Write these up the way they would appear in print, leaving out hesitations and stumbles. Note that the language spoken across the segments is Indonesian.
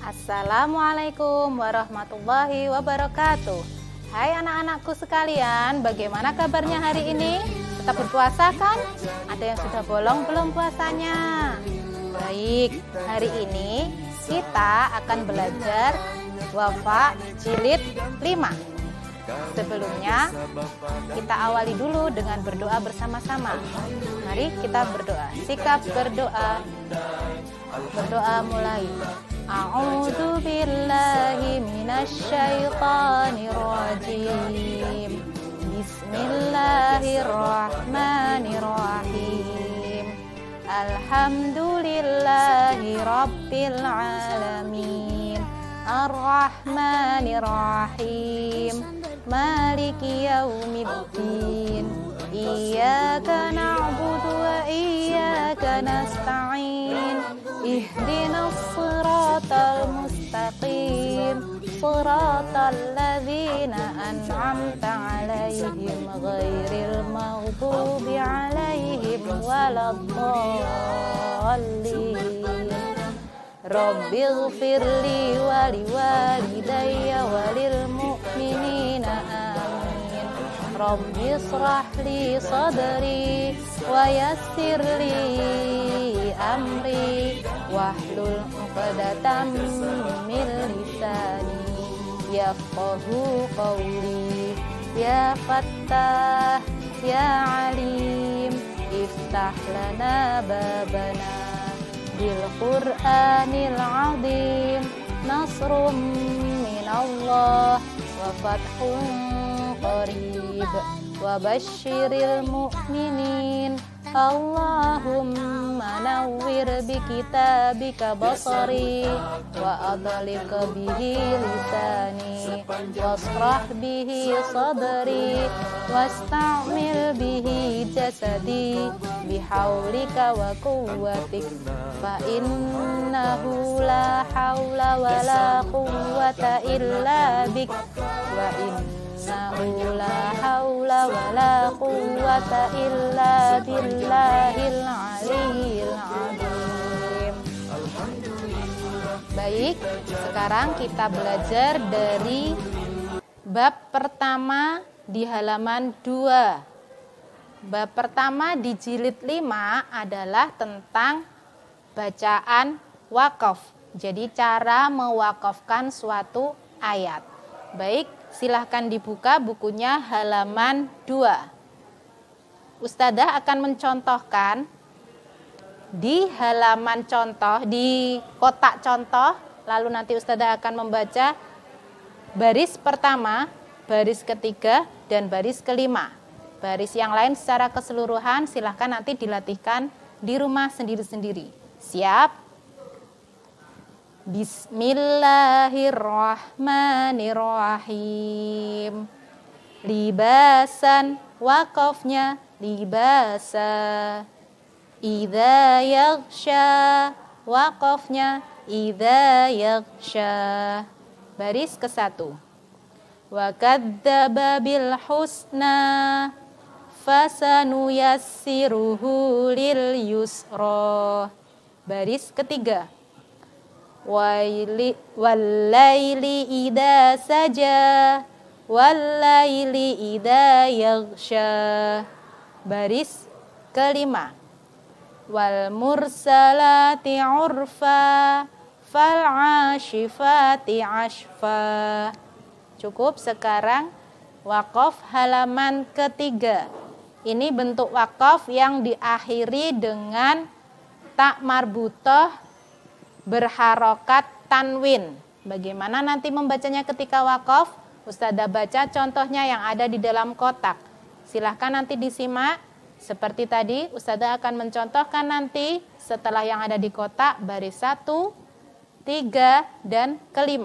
Assalamualaikum warahmatullahi wabarakatuh. Hai anak-anakku sekalian, bagaimana kabarnya hari ini? Tetap berpuasa kan? Ada yang sudah bolong belum puasanya? Baik, hari ini kita akan belajar Wafa jilid 5. Sebelumnya kita awali dulu dengan berdoa bersama-sama. Mari kita berdoa. Sikap berdoa. Berdoa mulai. A'udzu billahi minasyaitonir rajim. Bismillahirrahmanirrahim. Alhamdulillahi rabbil alamin. Ar-Rahmanir-Rahim. Maliki yaumiddin. Iyyaka na'budu wa iyyaka nasta'in. Ihdinas siratal mustaqim. Siratal ladzina an'amta 'alaihim ghairil maghdubi 'alaihim waladdallin. Rabbighfirli wa liwalidayya walil mu'minina amin. Rabbi ishrah li sadri wa yassir li amri wahlul 'uqdatam min lisani yafqahu qawli. Ya Fattah ya Alim, iftah lana babana bil Qur'anil azim. Nasrum minallah wa fathun qarib wa basyiril mu'minin. Allahumma nawwir bi kitabika basari wa adlik bihi lisani wasrah bihi sadri wasta'mil bihi jasadi bihaulika wa quwwatik fa innahu la hawla wa la quwwata illa bik wa innahu la hawla wa la quwwata illa billahil aliyyil azim. Baik, sekarang kita belajar dari bab pertama di halaman 2. Bab pertama di jilid 5 adalah tentang bacaan wakaf. Jadi cara mewakafkan suatu ayat. Baik, silahkan dibuka bukunya halaman 2. Ustadzah akan mencontohkan di halaman contoh, di kotak contoh. Lalu nanti Ustadzah akan membaca baris pertama, baris ketiga, dan baris kelima. Baris yang lain secara keseluruhan silahkan nanti dilatihkan di rumah sendiri-sendiri. Siap? Bismillahirrahmanirrahim. Libasan, wakafnya libasa. Idza yaghsha, wakafnya idza yaghsha. Baris ke-1. Wa kadzdzaba bil husna fasanuyassiruhu lil yusra. Baris ke-3. Wallaili idza saja wallaili idza yaghsha. Baris ke-5. Wal mursalati urfa fal ashifati ashfa. Cukup. Sekarang wakaf halaman ke-3. Ini bentuk wakaf yang diakhiri dengan tak marbutah berharokat tanwin. Bagaimana nanti membacanya ketika wakaf? Ustadzah baca contohnya yang ada di dalam kotak. Silahkan nanti disimak. Seperti tadi, Ustadzah akan mencontohkan nanti setelah yang ada di kotak baris 1, 3, dan ke-5.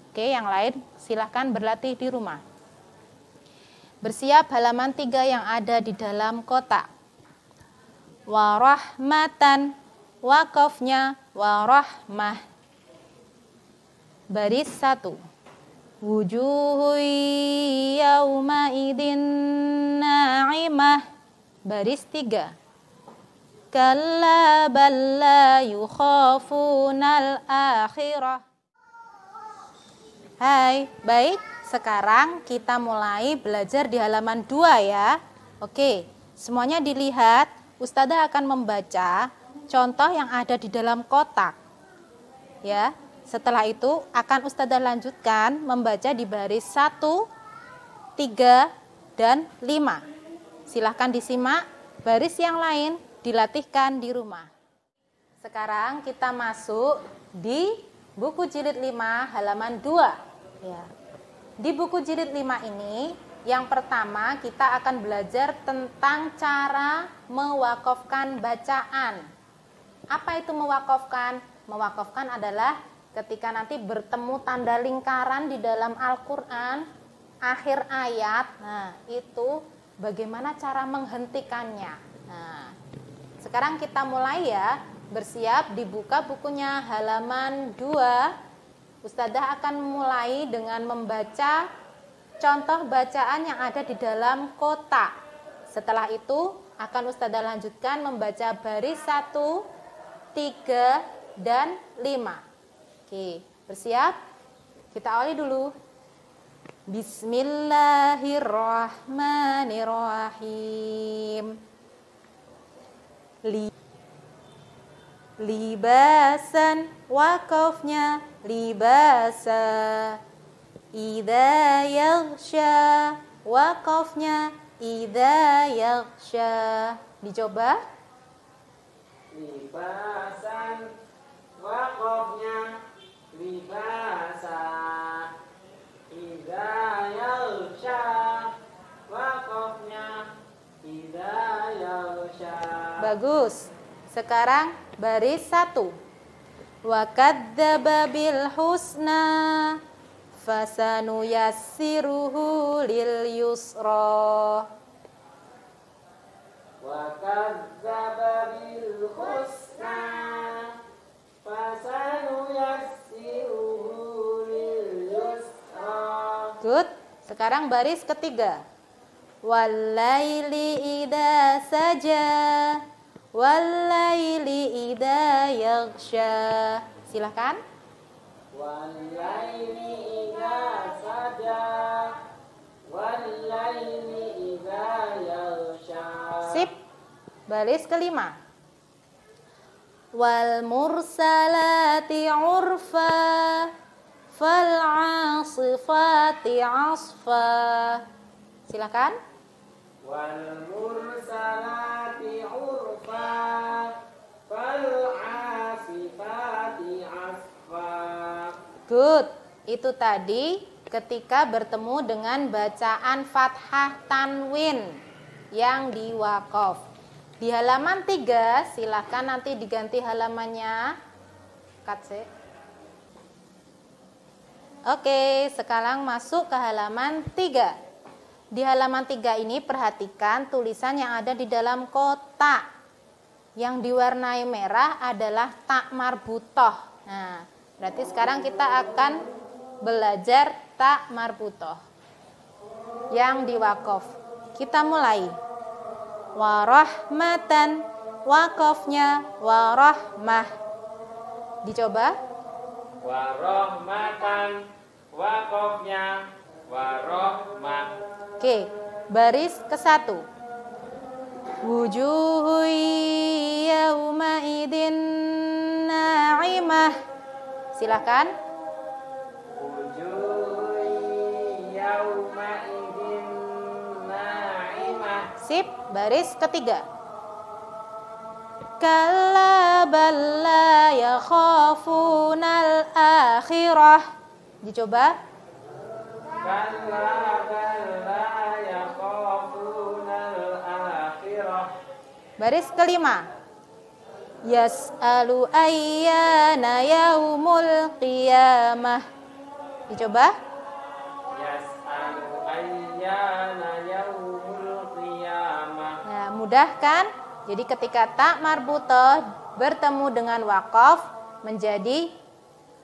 Oke, yang lain silahkan berlatih di rumah. Bersiap halaman 3 yang ada di dalam kotak. Warahmatan, wakafnya warahmah. Baris 1. Wujuhu yawma idin na'imah. Baris 3. Kalla bal la yukhafunal akhirah. Hai, baik. Sekarang kita mulai belajar di halaman 2 ya. Oke, semuanya dilihat. Ustadzah akan membaca contoh yang ada di dalam kotak. Ya, setelah itu akan Ustadzah lanjutkan membaca di baris 1, 3, dan 5. Silahkan disimak, baris yang lain dilatihkan di rumah. Sekarang kita masuk di buku jilid 5 halaman 2. Ya. Di buku jilid 5 ini, yang pertama kita akan belajar tentang cara mewakofkan bacaan. Apa itu mewakofkan? Mewakofkan adalah ketika nanti bertemu tanda lingkaran di dalam Al-Quran, akhir ayat, nah itu bagaimana cara menghentikannya. Nah, sekarang kita mulai ya. Bersiap, dibuka bukunya halaman 2. Ustadzah akan mulai dengan membaca contoh bacaan yang ada di dalam kotak. Setelah itu akan Ustadzah lanjutkan membaca baris 1, 3, dan 5. Oke, bersiap? Kita awali dulu. Bismillahirrahmanirrahim. Libasan, wakafnya libasa. Idza yaghsha, wakafnya idza yaghsha. Dicoba. Libasan, wakafnya libasa. Idza yaghsha, wakafnya idza yaghsha. Bagus. Sekarang baris 1. Wa kadzdzaba bil husna fasanuyassiruhu lil yusra. Wa kadzdzaba bil husna fasanuyassiruhu lil yusra. Good. Sekarang baris ketiga. Walaili idza saja, walaili idza yaghsha. Silakan. Walaili idza saja, walaili idza yaghsha. Sip. Baris kelima. Wal mursalati urfa, fal 'asifati 'asfa. Silakan. Wal mursalati urfa, fal 'asifati 'asfa. Good. Itu tadi ketika bertemu dengan bacaan fathah tanwin yang diwaqaf. Di halaman 3, silakan nanti diganti halamannya. Oke, sekarang masuk ke halaman 3. Di halaman 3 ini perhatikan tulisan yang ada di dalam kotak. Yang diwarnai merah adalah tak marbutoh. Nah, berarti sekarang kita akan belajar tak marbutoh yang diwaqaf. Kita mulai. Warahmatan, wakafnya warahmah. Dicoba. Warahmatan, wakafnya warahmah. Oke, baris ke-1. Wujuhu yauma idin na'imah. Silakan. Wujuh yauma idin na'imah. Sip, baris ketiga. Kalla balla yakhafunal akhirah. Dicoba. Kalla balla yakhafunal akhirah. Baris kelima. Yas'alu ayyana yaumul qiyamah. Dicoba. Yas'alu ayyana yaumul qiyamah. Nah, mudah kan? Jadi ketika tak marbutoh bertemu dengan wakaf menjadi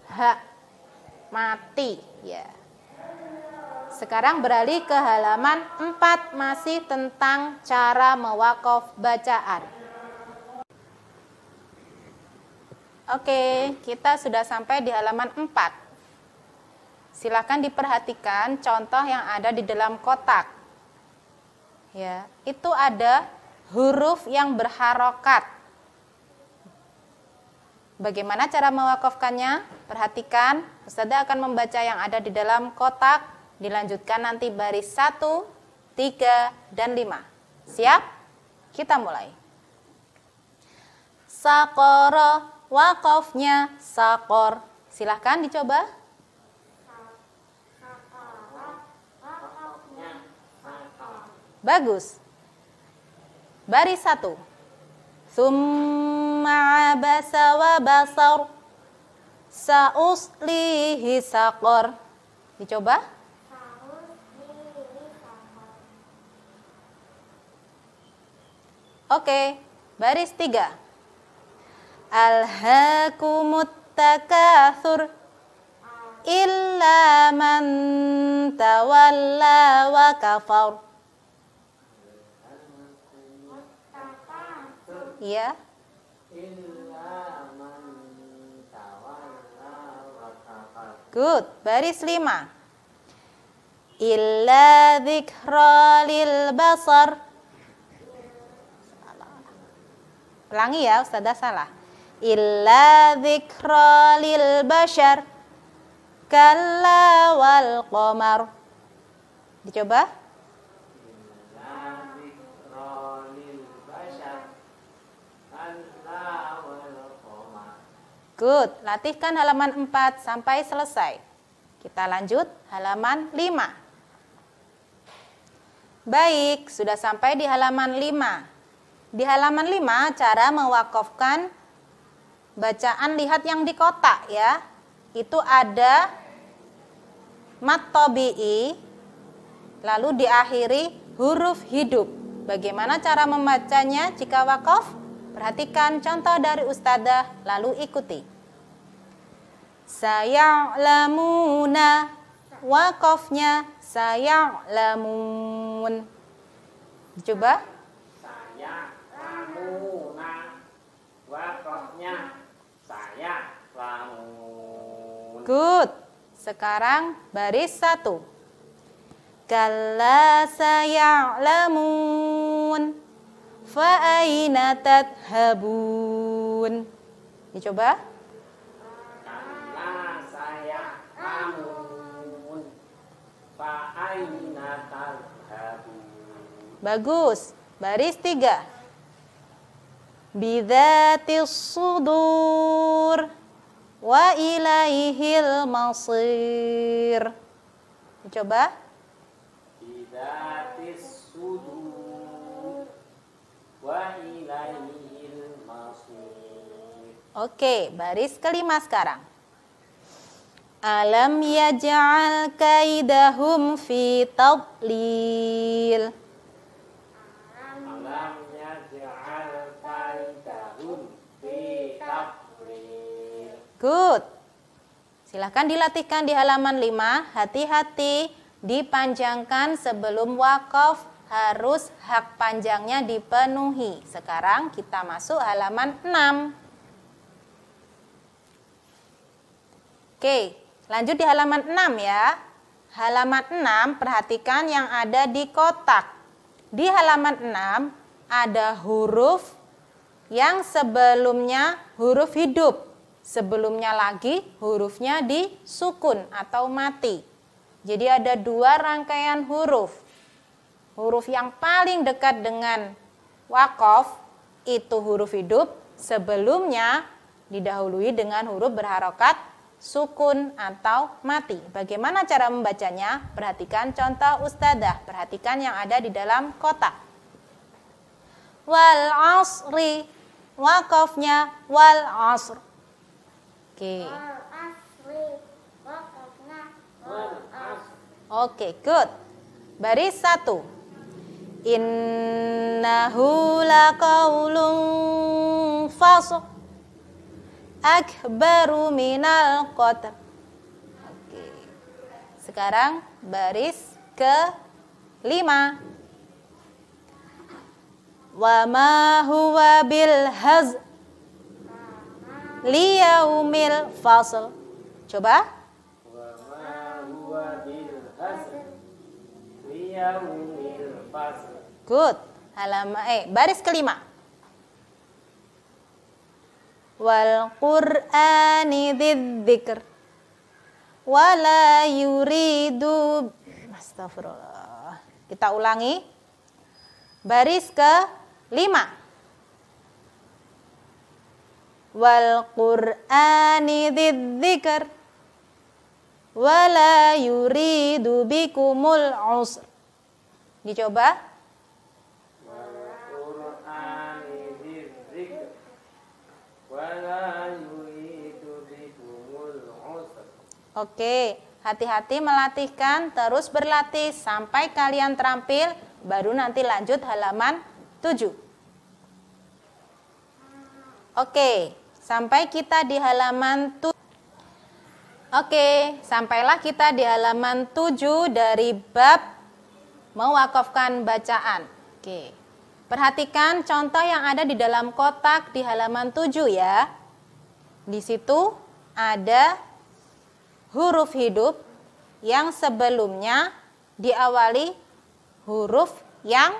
hak mati. Ya. Sekarang beralih ke halaman 4, masih tentang cara mewakaf bacaan. Oke, kita sudah sampai di halaman 4. Silakan diperhatikan contoh yang ada di dalam kotak. Ya, itu ada huruf yang berharokat. Bagaimana cara mewakafkannya? Perhatikan, Ustazah akan membaca yang ada di dalam kotak, dilanjutkan nanti baris 1, 3, dan 5. Siap? Kita mulai. Sakoro, wakafnya sakor. Silahkan dicoba. Bagus. Baris 1. Summa abasa wa basar. Sauslihi saqor. Dicoba. Oke, baris 3. Alhaakumut takatsur illa man tawalla wa kafar. Iya. Good. Baris 5. Illa dzikra lil basar. Ulangi ya, Ustazah salah. Illa dzikra lil bashar. Kalla wal qamar. Dicoba. Good. Latihkan halaman 4 sampai selesai. Kita lanjut halaman 5. Baik, sudah sampai di halaman 5. Di halaman 5 cara mewakafkan bacaan lihat yang di kotak ya. Itu ada mat tabi'i lalu diakhiri huruf hidup. Bagaimana cara membacanya jika wakaf? Perhatikan contoh dari Ustazah lalu ikuti. Saya'lamuna, wakafnya saya'lamun. Coba. Saya'lamuna, wakafnya saya'lamun. Good. Sekarang baris 1. Kalla saya'lamun fa aina tadhhabun. Dicoba. Kalla saya'lamun fa aina tadhhabun. Bagus. Baris 3. Bidzatis sudur wa ilaihil masir. Dicoba. Bidzatis sudur wa ilaihil masir. Oke, baris kelima sekarang. Alam yaj'al kaidahum fi tadlil. Alam yaj'al kaidahum fi tadlil. Good. Silahkan dilatihkan di halaman 5. Hati-hati dipanjangkan sebelum wakaf. Harus hak panjangnya dipenuhi. Sekarang kita masuk halaman 6. Oke, lanjut di halaman 6 ya. Halaman 6, perhatikan yang ada di kotak. Di halaman 6 ada huruf yang sebelumnya huruf hidup. Sebelumnya lagi hurufnya disukun atau mati. Jadi ada 2 rangkaian huruf. Huruf yang paling dekat dengan wakaf itu huruf hidup. Sebelumnya didahului dengan huruf berharokat sukun atau mati. Bagaimana cara membacanya? Perhatikan contoh Ustazah. Perhatikan yang ada di dalam kotak. Wal asri, wakafnya wal asr. Oke. Oke, good. Baris 1. Innahu laqaulun fasl akbaru minal qatr. Oke. Sekarang baris ke-5. Wa ma huwa bil haz liyaumil fasl. Coba. Wa ma yaumil fasl. Good. Baris kelima. Wal Qur'ani dzidzikr wala yuridu. Astagfirullah. Kita ulangi. Baris ke-5. Wal Qur'ani dzidzikr wala yuridu bikumul usr. Dicoba. Oke, hati-hati melatihkan, terus berlatih sampai kalian terampil, baru nanti lanjut halaman 7. Oke, sampai kita di halaman 7. Oke, sampailah kita di halaman 7 dari bab mewakafkan bacaan. Oke, perhatikan contoh yang ada di dalam kotak di halaman 7 ya. Di situ ada huruf hidup yang sebelumnya diawali huruf yang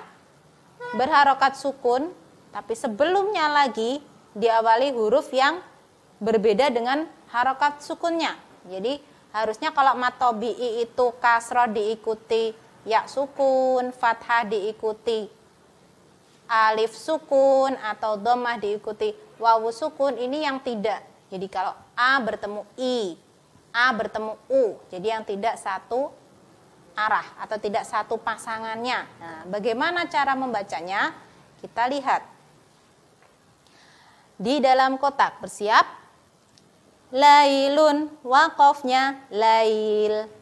berharokat sukun, tapi sebelumnya lagi diawali huruf yang berbeda dengan harokat sukunnya. Jadi harusnya kalau mat tabi'i itu kasroh diikuti ya sukun, fathah diikuti alif sukun, atau dhammah diikuti wawu sukun, ini yang tidak. Jadi kalau A bertemu I, A bertemu U, jadi yang tidak satu arah atau tidak satu pasangannya. Nah, bagaimana cara membacanya? Kita lihat di dalam kotak. Bersiap. Lailun, waqafnya lail.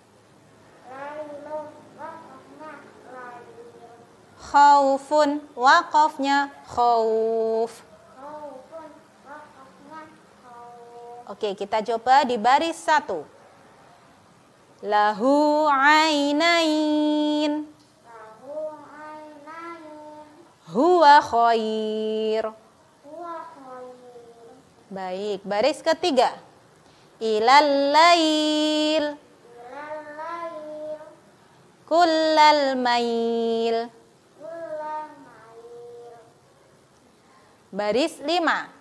Lailun, waqafnya lail. Khaufun, waqafnya khauf. Khaufun, waqafnya khauf. Oke, kita coba di baris 1. Lahu ainain. Lahu ainain. Huwa khair. Huwa khair. Baik, baris ketiga. Ilal lail. Ilal lail. Kullal mail. Kullal mail. Baris 5.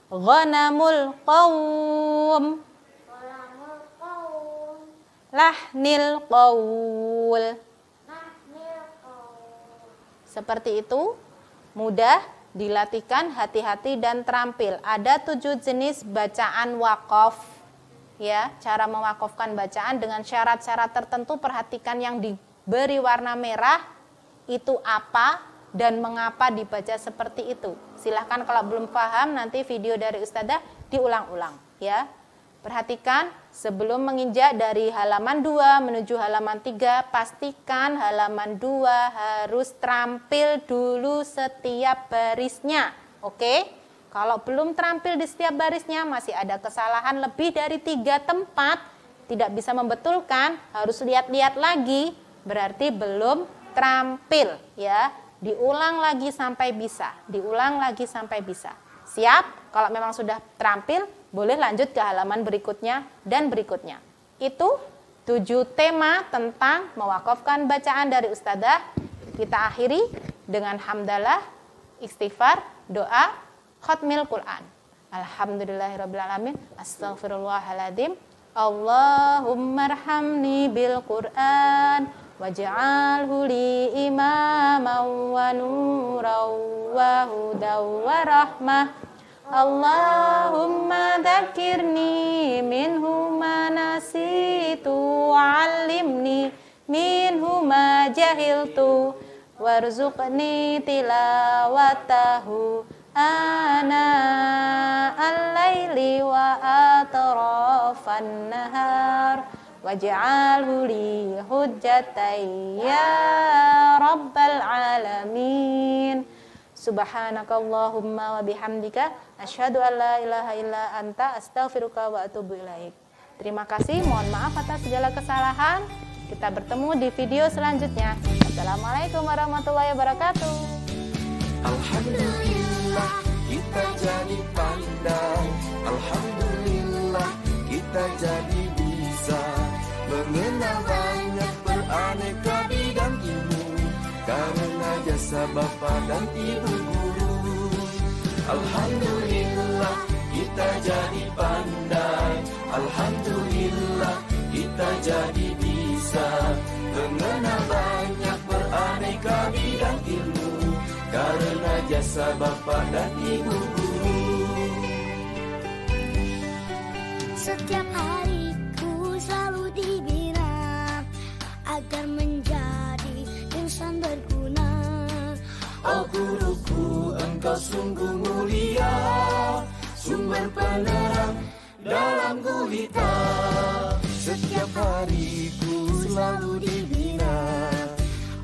Ghanamul qawm. Qalamul qaum. Lahnil qawl. Nahmil qaum. Seperti itu, mudah dilatihkan, hati-hati dan terampil. Ada 7 jenis bacaan wakaf. Ya, cara mewakafkan bacaan dengan syarat-syarat tertentu. Perhatikan yang diberi warna merah itu apa dan mengapa dibaca seperti itu. Silahkan kalau belum paham nanti video dari Ustadzah diulang-ulang ya. Perhatikan sebelum menginjak dari halaman 2 menuju halaman 3, pastikan halaman 2 harus terampil dulu setiap barisnya. Oke? Kalau belum terampil di setiap barisnya, masih ada kesalahan lebih dari 3 tempat, tidak bisa membetulkan, harus lihat-lihat lagi, berarti belum terampil ya. Diulang lagi sampai bisa, diulang lagi sampai bisa. Siap? Kalau memang sudah terampil, boleh lanjut ke halaman berikutnya dan berikutnya. Itu 7 tema tentang mewakafkan bacaan dari Ustadzah. Kita akhiri dengan hamdalah, istighfar, doa, khatmil Quran. Alhamdulillahirrabbilalamin. Astaghfirullahaladzim. Allahumma arhamni bil Quran waj'alhu li imaman wa nuran wa hudan wa rahmah. Allahumma dzakirni minhu ma nasitu wa'allimni minhu ma jahiltu warzuqni tilawatahu ana al-laili wa atrafan nahar waj'alhu li hujjatan ya rabbal alamin. Subhanakallahumma wa bihamdika asyhadu an la ilaha illa anta astaghfiruka wa atubu ilaik. Terima kasih, mohon maaf atas segala kesalahan. Kita bertemu di video selanjutnya. Assalamualaikum warahmatullahi wabarakatuh. Alhamdulillah kita jadi pandai. Alhamdulillah kita jadi bisa mengenal banyak beraneka bidang ilmu. bapa dan ibu guru. Alhamdulillah kita jadi pandai, alhamdulillah kita jadi bisa mengenal banyak beraneka bidang ilmu karena jasa bapa dan ibu guru. Setiap hariku selalu dibina agar menjadi insan berguna. Oh guruku, engkau sungguh mulia, sumber penerang dalam gulita. Setiap hariku selalu dibina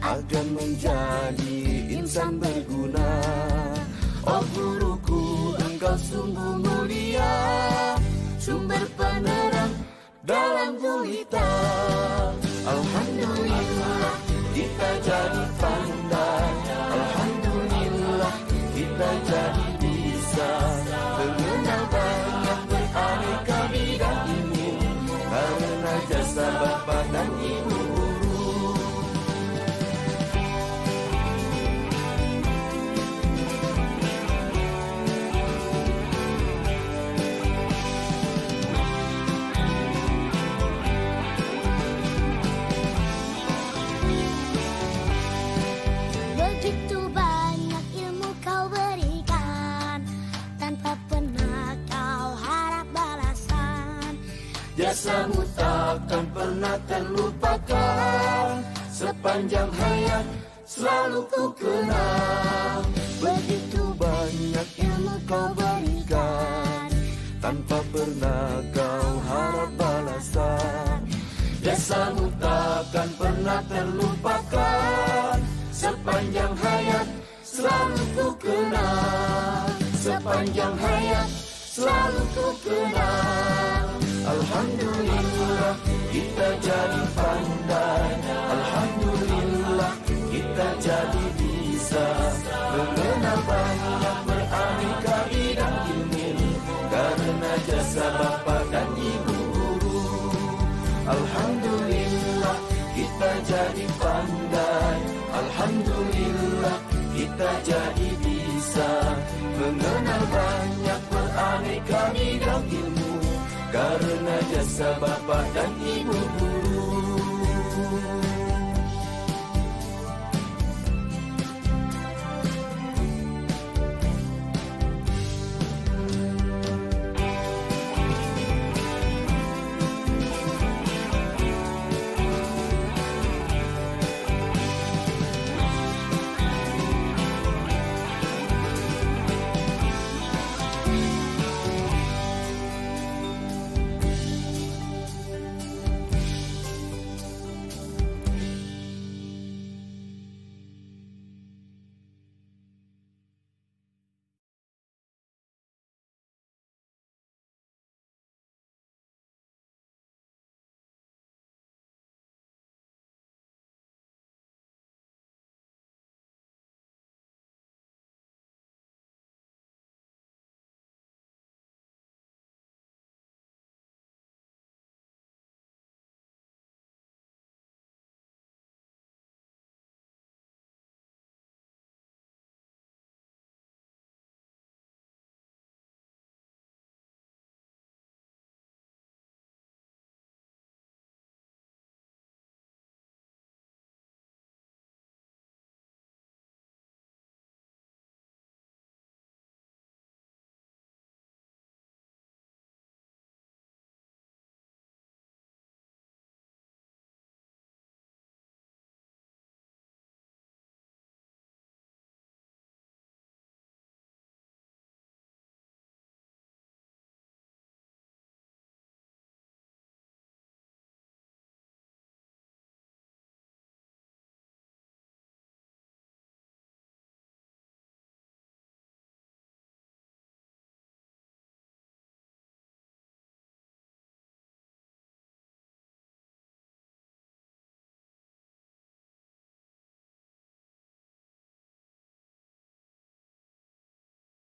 agar menjadi insan berguna. Oh guruku, engkau sungguh mulia, sumber penerang dalam gulita. Alhamdulillah kita jadi pandai, alhamdulillah kita jadi bisa mengenal banyak beraneka bidang ilmu karena jasa bapa dan ibu guru. Begitu banyak ilmu kau berikan, tanpa pernah kau harap balasan. Jasamu takkan pernah terlupakan, sepanjang hayat selalu ku kenang. Begitu banyak ilmu kau berikan, tanpa pernah kau harap balasan. Jasamu takkan pernah terlupakan, sepanjang hayat selalu ku kenang. Sepanjang hayat selalu ku kenang. Alhamdulillah kita jadi pandai, alhamdulillah kita jadi bisa mengenal banyak beraneka bidang ilmu karena jasa bapa dan ibu guru. Alhamdulillah kita jadi pandai, alhamdulillah kita jadi bisa mengenal banyak beraneka bidang ilmu karena jasa bapa